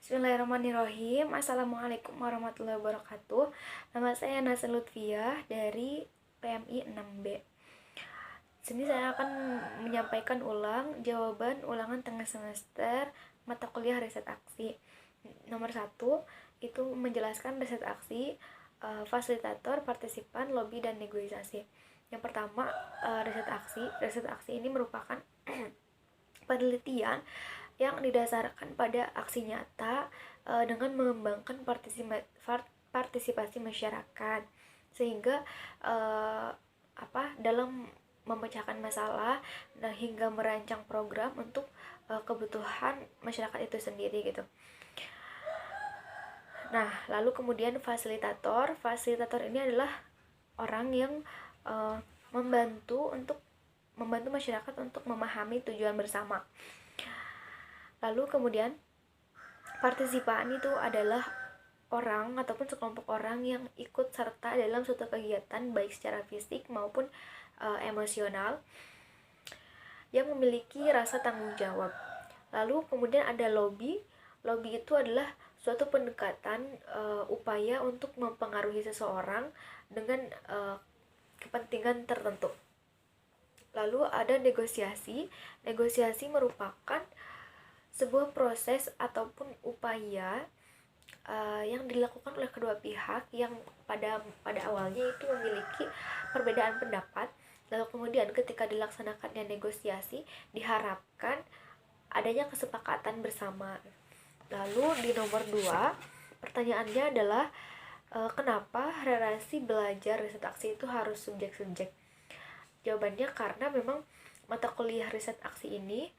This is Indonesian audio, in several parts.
Bismillahirrahmanirrahim. Assalamualaikum warahmatullahi wabarakatuh. Nama saya Nasa Lutfiah dari PMI 6B. Sini saya akan menyampaikan ulang jawaban ulangan tengah semester mata kuliah riset aksi. Nomor 1 itu menjelaskan riset aksi, fasilitator, partisipan, lobby, dan negosiasi. Yang pertama, riset aksi. Riset aksi ini merupakan penelitian yang didasarkan pada aksi nyata dengan mengembangkan partisipasi masyarakat, sehingga dalam memecahkan masalah hingga merancang program untuk kebutuhan masyarakat itu sendiri gitu. Nah, lalu kemudian fasilitator ini adalah orang yang membantu masyarakat untuk memahami tujuan bersama. Lalu kemudian partisipan itu adalah orang ataupun sekelompok orang yang ikut serta dalam suatu kegiatan baik secara fisik maupun emosional yang memiliki rasa tanggung jawab. Lalu kemudian ada lobby. Lobby itu adalah suatu pendekatan upaya untuk mempengaruhi seseorang dengan kepentingan tertentu. Lalu ada negosiasi. Negosiasi merupakan sebuah proses ataupun upaya yang dilakukan oleh kedua pihak yang pada awalnya itu memiliki perbedaan pendapat. Lalu kemudian ketika dilaksanakannya negosiasi diharapkan adanya kesepakatan bersama. Lalu di nomor 2 pertanyaannya adalah kenapa relasi belajar riset aksi itu harus subjek-subjek? Jawabannya karena memang mata kuliah riset aksi ini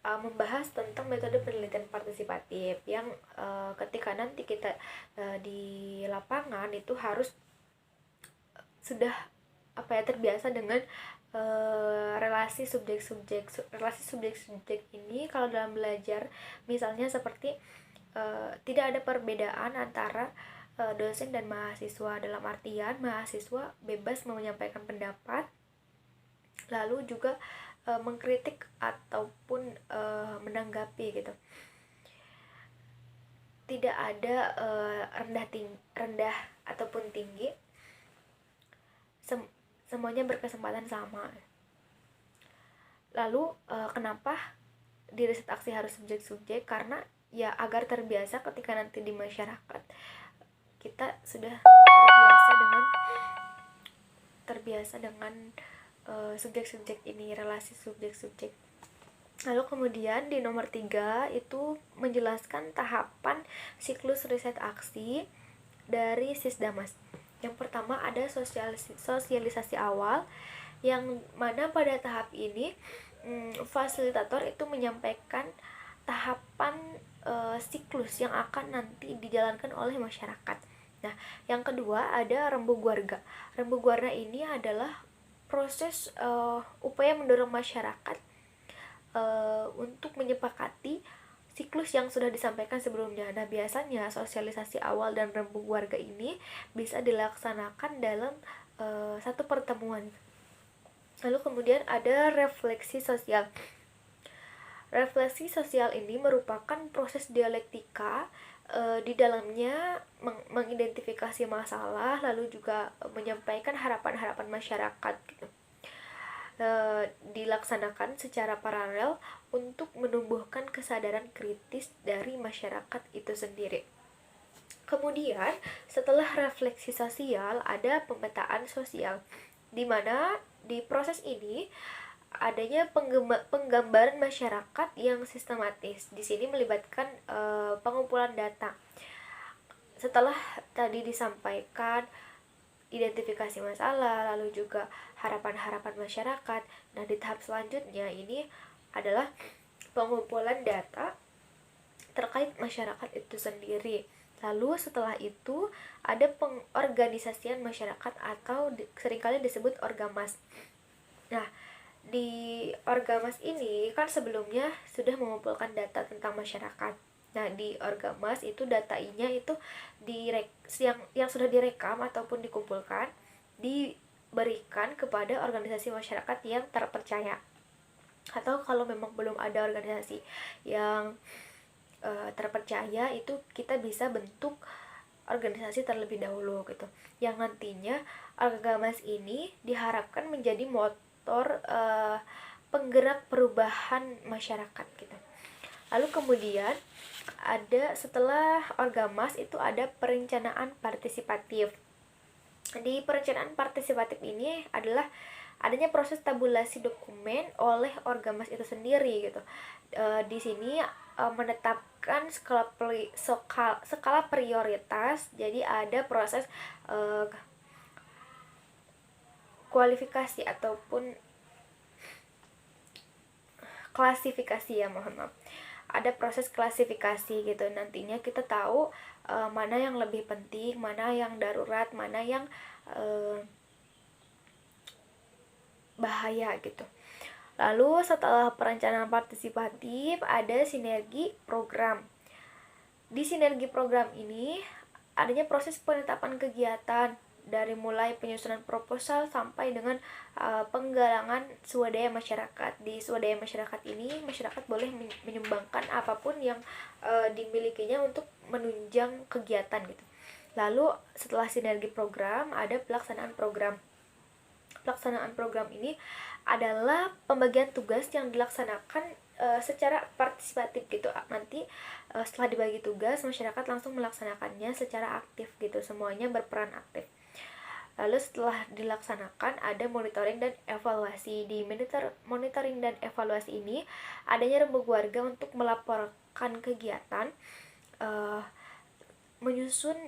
membahas tentang metode penelitian partisipatif yang ketika nanti kita di lapangan itu harus sudah terbiasa dengan relasi subjek-subjek ini. Kalau dalam belajar misalnya seperti tidak ada perbedaan antara dosen dan mahasiswa, dalam artian mahasiswa bebas menyampaikan pendapat, lalu juga mengkritik ataupun menanggapi gitu. Tidak ada rendah ataupun tinggi, semuanya berkesempatan sama. Lalu kenapa di riset aksi harus subjek-subjek? Karena ya agar terbiasa ketika nanti di masyarakat kita sudah terbiasa dengan subjek-subjek ini, relasi subjek-subjek. Lalu kemudian di nomor 3 itu menjelaskan tahapan siklus riset aksi dari Sisdamas. Yang pertama ada sosialisasi awal, yang mana pada tahap ini fasilitator itu menyampaikan tahapan siklus yang akan nanti dijalankan oleh masyarakat. Nah, yang kedua ada rembug warga. Rembug warga ini adalah proses upaya mendorong masyarakat untuk menyepakati siklus yang sudah disampaikan sebelumnya. Nah, biasanya sosialisasi awal dan rembug warga ini bisa dilaksanakan dalam satu pertemuan. Lalu kemudian ada refleksi sosial. Refleksi sosial ini merupakan proses dialektika di dalamnya mengidentifikasi masalah, lalu juga menyampaikan harapan-harapan masyarakat gitu. Dilaksanakan secara paralel untuk menumbuhkan kesadaran kritis dari masyarakat itu sendiri. Kemudian setelah refleksi sosial ada pemetaan sosial, di mana di proses ini adanya penggambaran masyarakat yang sistematis. Di sini melibatkan pengumpulan data. Setelah tadi disampaikan identifikasi masalah, lalu juga harapan-harapan masyarakat. Nah, di tahap selanjutnya ini adalah pengumpulan data terkait masyarakat itu sendiri. Lalu setelah itu ada pengorganisasian masyarakat atau seringkali disebut orgamas. Nah, di orgamas ini kan sebelumnya sudah mengumpulkan data tentang masyarakat. Nah, di orgamas itu datanya itu yang sudah direkam ataupun dikumpulkan diberikan kepada organisasi masyarakat yang terpercaya. Atau kalau memang belum ada organisasi yang terpercaya, itu kita bisa bentuk organisasi terlebih dahulu gitu, yang nantinya Orgamas ini diharapkan menjadi motor penggerak perubahan masyarakat gitu. Lalu kemudian setelah Orgamas itu ada perencanaan partisipatif. Di perencanaan partisipatif ini adalah adanya proses tabulasi dokumen oleh Orgamas itu sendiri gitu. Di sini menetapkan skala prioritas. Jadi ada proses kualifikasi ataupun klasifikasi, ya mohon maaf, ada proses klasifikasi gitu. Nantinya kita tahu mana yang lebih penting, mana yang darurat, mana yang bahaya gitu. Lalu setelah perencanaan partisipatif ada sinergi program. Di sinergi program ini adanya proses penetapan kegiatan dari mulai penyusunan proposal sampai dengan penggalangan swadaya masyarakat. Di swadaya masyarakat ini masyarakat boleh menyumbangkan apapun yang dimilikinya untuk menunjang kegiatan gitu. Lalu setelah sinergi program ada pelaksanaan program. Pelaksanaan program ini adalah pembagian tugas yang dilaksanakan secara partisipatif gitu. Nanti setelah dibagi tugas, masyarakat langsung melaksanakannya secara aktif gitu, semuanya berperan aktif. Lalu setelah dilaksanakan ada monitoring dan evaluasi. Di monitoring dan evaluasi ini adanya rembuk warga untuk melaporkan kegiatan, menyusun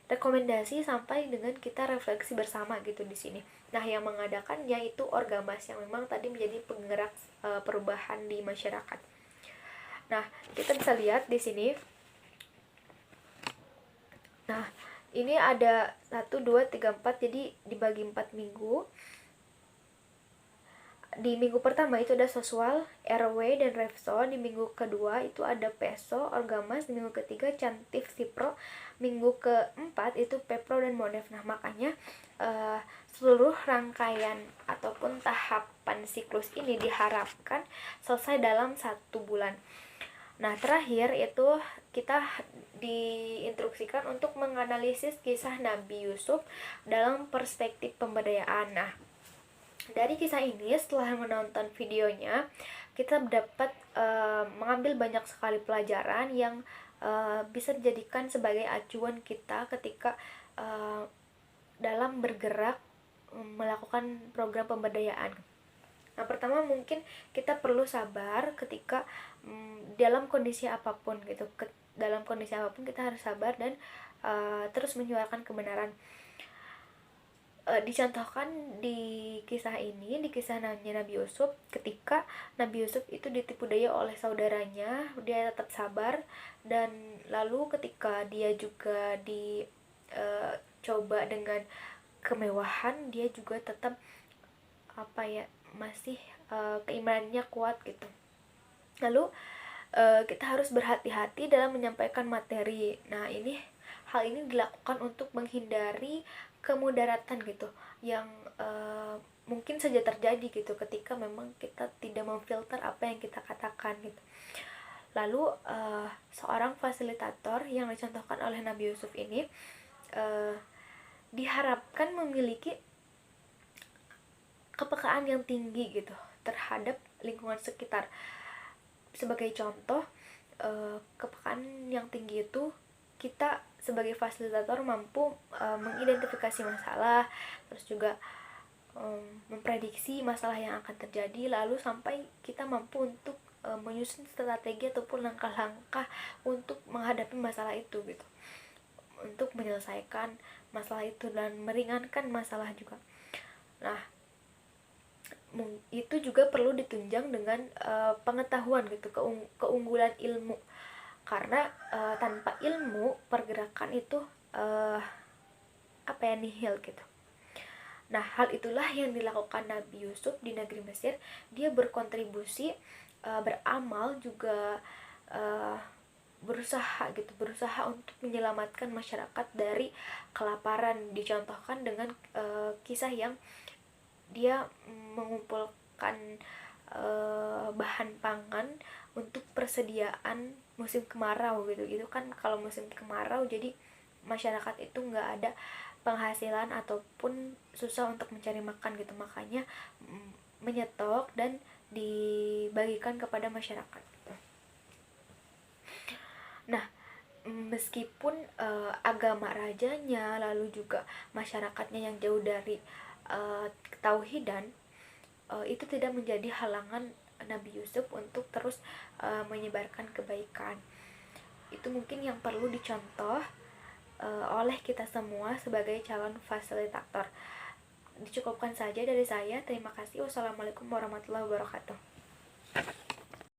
rekomendasi sampai dengan kita refleksi bersama gitu di sini. Nah, yang mengadakannya itu Orgamas yang memang tadi menjadi penggerak perubahan di masyarakat. Nah, kita bisa lihat di sini. Nah, ini ada 1 2 3 4, jadi dibagi 4 minggu. Di minggu pertama itu ada Soswal, RW, dan Refso. Di minggu kedua itu ada Peso, Orgamas. Di minggu ketiga Cantif, Sipro. Minggu keempat itu Pepro dan Monef. Nah, makanya seluruh rangkaian ataupun tahapan siklus ini diharapkan selesai dalam 1 bulan. Nah, terakhir itu kita diinstruksikan untuk menganalisis kisah Nabi Yusuf dalam perspektif pemberdayaan. Nah, dari kisah ini setelah menonton videonya kita dapat mengambil banyak sekali pelajaran yang bisa dijadikan sebagai acuan kita ketika dalam bergerak melakukan program pemberdayaan. Nah, pertama mungkin kita perlu sabar ketika dalam kondisi apapun gitu. Dalam kondisi apapun kita harus sabar dan terus menyuarakan kebenaran. Dicontohkan di kisah ini, di kisah Nabi Yusuf, ketika Nabi Yusuf itu ditipu daya oleh saudaranya, dia tetap sabar, dan lalu ketika dia juga dicoba dengan kemewahan, dia juga tetap masih keimanannya kuat gitu. Lalu kita harus berhati-hati dalam menyampaikan materi. Nah, hal ini dilakukan untuk menghindari kemudaratan gitu yang mungkin saja terjadi gitu ketika memang kita tidak memfilter apa yang kita katakan gitu. Lalu seorang fasilitator yang dicontohkan oleh Nabi Yusuf ini diharapkan memiliki kepekaan yang tinggi gitu terhadap lingkungan sekitar. Sebagai contoh, kepekaan yang tinggi itu kita sebagai fasilitator mampu mengidentifikasi masalah, terus juga memprediksi masalah yang akan terjadi, lalu sampai kita mampu untuk menyusun strategi ataupun langkah-langkah untuk menghadapi masalah itu gitu, untuk menyelesaikan masalah itu dan meringankan masalah juga. Nah, itu juga perlu ditunjang dengan pengetahuan gitu, keunggulan ilmu, karena tanpa ilmu pergerakan itu nihil gitu. Nah, hal itulah yang dilakukan Nabi Yusuf di negeri Mesir. Dia berkontribusi, beramal, juga berusaha untuk menyelamatkan masyarakat dari kelaparan. Dicontohkan dengan kisah yang dia mengumpulkan bahan pangan untuk persediaan musim kemarau gitu. Itu kan kalau musim kemarau jadi masyarakat itu nggak ada penghasilan ataupun susah untuk mencari makan gitu, makanya menyetok dan dibagikan kepada masyarakat gitu. Nah, meskipun agama rajanya lalu juga masyarakatnya yang jauh dari ketauhidan, itu tidak menjadi halangan Nabi Yusuf untuk terus menyebarkan kebaikan. Itu mungkin yang perlu dicontoh oleh kita semua sebagai calon fasilitator. Dicukupkan saja dari saya. Terima kasih. Wassalamualaikum warahmatullahi wabarakatuh.